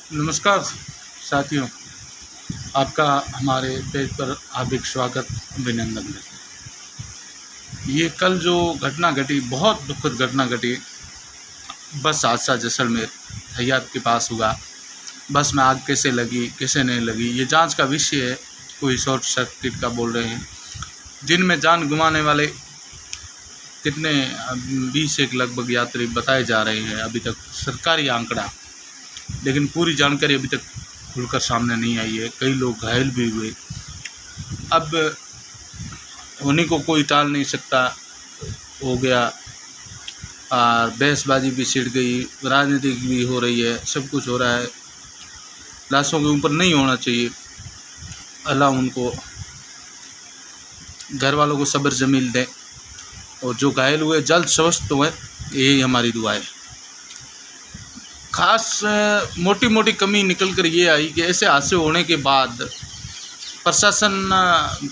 नमस्कार साथियों, आपका हमारे पेज पर हार्दिक स्वागत, अभिनंदन है। ये कल जो घटना घटी, बहुत दुखद घटना घटी, बस हादसा जैसलमेर हयात के पास हुआ। बस में आग कैसे लगी, कैसे नहीं लगी, ये जांच का विषय है। कोई शॉर्ट सर्किट का बोल रहे हैं। दिन में जान गंवाने वाले कितने 20 एक लगभग यात्री बताए जा रहे हैं, अभी तक सरकारी आंकड़ा, लेकिन पूरी जानकारी अभी तक खुलकर सामने नहीं आई है। कई लोग घायल भी हुए। अब होने को कोई टाल नहीं सकता, हो गया। और बहसबाजी भी छिड़ गई, राजनीतिक भी हो रही है, सब कुछ हो रहा है। लाशों के ऊपर नहीं होना चाहिए। अल्लाह उनको घर वालों को सब्र जमील दे, और जो घायल हुए जल्द स्वस्थ हुए, यही हमारी दुआ है। खास मोटी मोटी कमी निकल कर ये आई कि ऐसे हादसे होने के बाद प्रशासन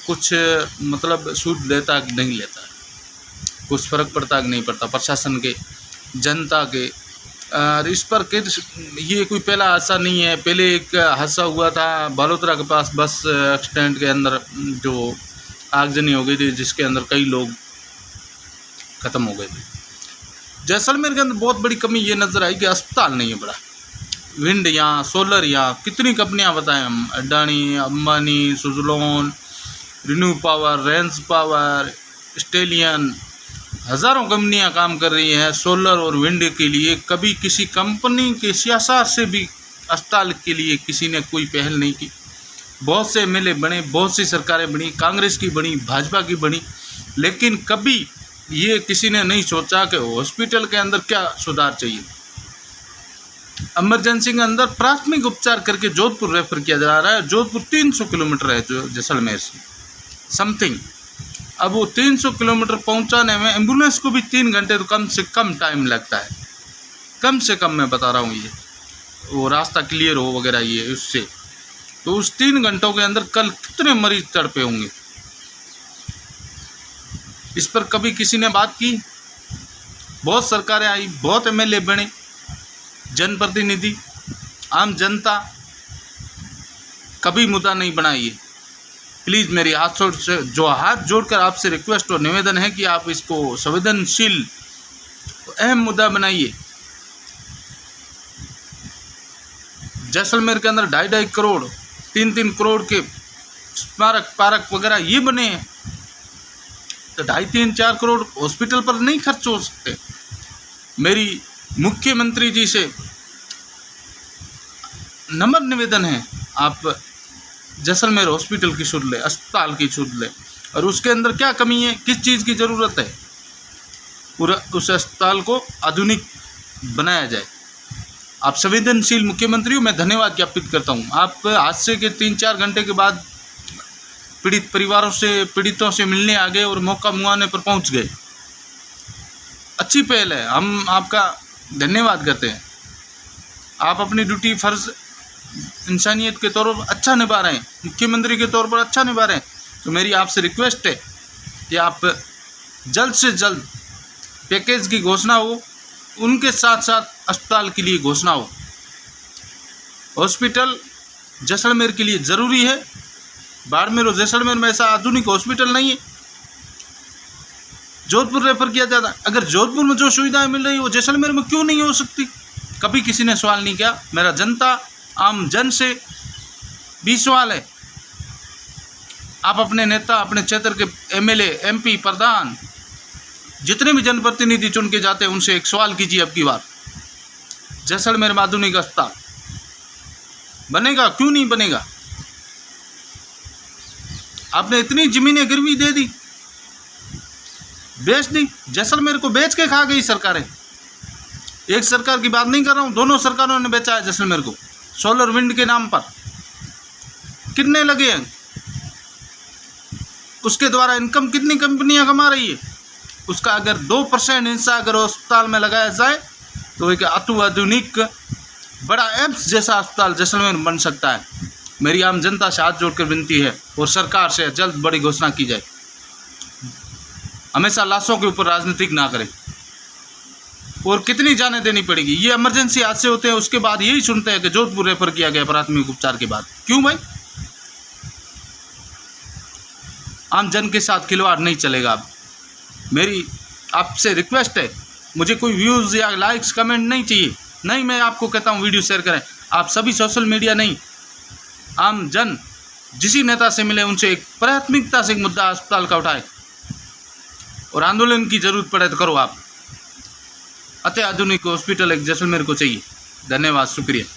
कुछ मतलब सूद लेता कि नहीं लेता, कुछ फ़र्क पड़ता कि नहीं पड़ता प्रशासन के, जनता के। और इस पर ये कोई पहला हादसा नहीं है। पहले एक हादसा हुआ था बालोतरा के पास, बस स्टैंड के अंदर जो आगजनी हो गई थी, जिसके अंदर कई लोग ख़त्म हो गए थे। जैसलमेर के अंदर बहुत बड़ी कमी ये नज़र आई कि अस्पताल नहीं है बड़ा। विंड यहाँ, सोलर यहाँ, कितनी कंपनियाँ बताएं हम, Adani, Ambani, Suzlon, renew power, Reigns power, stallion, हज़ारों कंपनियाँ काम कर रही हैं सोलर और विंड के लिए। कभी किसी कंपनी के सियासत से भी अस्पताल के लिए किसी ने कोई पहल नहीं की। बहुत से एमएलए बने, बहुत सी सरकारें बनी, कांग्रेस की बनी, भाजपा की बनी, लेकिन कभी ये किसी ने नहीं सोचा कि हॉस्पिटल के अंदर क्या सुधार चाहिए। इमरजेंसी के अंदर प्राथमिक उपचार करके जोधपुर रेफर किया जा रहा है। जोधपुर 300 किलोमीटर है जो जैसलमेर से समथिंग। अब वो 300 किलोमीटर पहुंचाने में एम्बुलेंस को भी 3 घंटे तो कम से कम टाइम लगता है, कम से कम मैं बता रहा हूँ। ये वो रास्ता क्लियर हो वगैरह, ये उससे तो उस 3 घंटों के अंदर कल कितने मरीज तड़पे होंगे। इस पर कभी किसी ने बात की? बहुत सरकारें आई, बहुत एमएलए बने, जनप्रतिनिधि, आम जनता, कभी मुद्दा नहीं बनाई है। प्लीज़ मेरी हाथ जोड़कर आपसे रिक्वेस्ट और निवेदन है कि आप इसको संवेदनशील अहम मुद्दा बनाइए। जैसलमेर के अंदर 2.5 करोड़ 3-3 करोड़ के स्मारक पार्क वगैरह ये बने हैं, तो 2.5-3-4 करोड़ हॉस्पिटल पर नहीं खर्च हो सकते। मेरी मुख्यमंत्री जी से नम्र निवेदन है, आप जैसलमेर हॉस्पिटल की सुध ले, अस्पताल की सुध ले, और उसके अंदर क्या कमी है, किस चीज़ की ज़रूरत है, पूरा उस अस्पताल को आधुनिक बनाया जाए। आप संवेदनशील मुख्यमंत्री हो, मैं धन्यवाद ज्ञापित करता हूँ। आप हादसे के 3-4 घंटे के बाद पीड़ित परिवारों से, पीड़ितों से मिलने आ गए और मौका मुआवने पर पहुंच गए। अच्छी पहल है, हम आपका धन्यवाद करते हैं। आप अपनी ड्यूटी फर्ज इंसानियत के तौर पर अच्छा निभा रहे हैं, मुख्यमंत्री के तौर पर अच्छा निभा रहे हैं। तो मेरी आपसे रिक्वेस्ट है कि आप जल्द से जल्द पैकेज की घोषणा हो, उनके साथ साथ अस्पताल के लिए घोषणा हो। हॉस्पिटल जैसलमेर के लिए ज़रूरी है। बाड़मेर और जैसलमेर में ऐसा आधुनिक हॉस्पिटल नहीं है। जोधपुर रेफर किया जाता है। अगर जोधपुर में जो सुविधाएं मिल रही है वो जैसलमेर में क्यों नहीं हो सकती? कभी किसी ने सवाल नहीं किया। मेरा जनता, आम जन से भी सवाल है। आप अपने नेता, अपने क्षेत्र के एमएलए, एमपी, प्रधान, जितने भी जनप्रतिनिधि चुन के जाते हैं, उनसे एक सवाल कीजिए, अब की बार जैसलमेर में आधुनिक अस्पताल बनेगा? क्यों नहीं बनेगा? आपने इतनी ज़मीनें गिरवी दे दी, बेच दी, जैसलमेर को बेच के खा गई सरकारें। एक सरकार की बात नहीं कर रहा हूँ, दोनों सरकारों ने बेचा है जैसलमेर को सोलर विंड के नाम पर। कितने लगे हैं, उसके द्वारा इनकम कितनी कंपनियां कमा रही है, उसका अगर 2% हिस्सा अगर अस्पताल में लगाया जाए तो एक अत्याधुनिक बड़ा एम्स जैसा अस्पताल जैसलमेर बन सकता है। मेरी आम जनता से हाथ जोड़कर विनती है, और सरकार से जल्द बड़ी घोषणा की जाए। हमेशा लाशों के ऊपर राजनीतिक ना करें। और कितनी जानें देनी पड़ेगी। ये इमरजेंसी हादसे होते हैं, उसके बाद यही सुनते हैं कि जोधपुर रेफर किया गया प्राथमिक उपचार के बाद। क्यों भाई? आम जन के साथ खिलवाड़ नहीं चलेगा। अब मेरी आपसे रिक्वेस्ट है, मुझे कोई व्यूज़ या लाइक्स कमेंट नहीं चाहिए। नहीं, मैं आपको कहता हूँ वीडियो शेयर करें। आप सभी सोशल मीडिया नहीं, आम जन जिसी नेता से मिले उनसे एक प्राथमिकता से एक मुद्दा अस्पताल का उठाए और आंदोलन की जरूरत पड़े तो करो। आप अत्याधुनिक हॉस्पिटल एक जैसलमेर को चाहिए। धन्यवाद, शुक्रिया।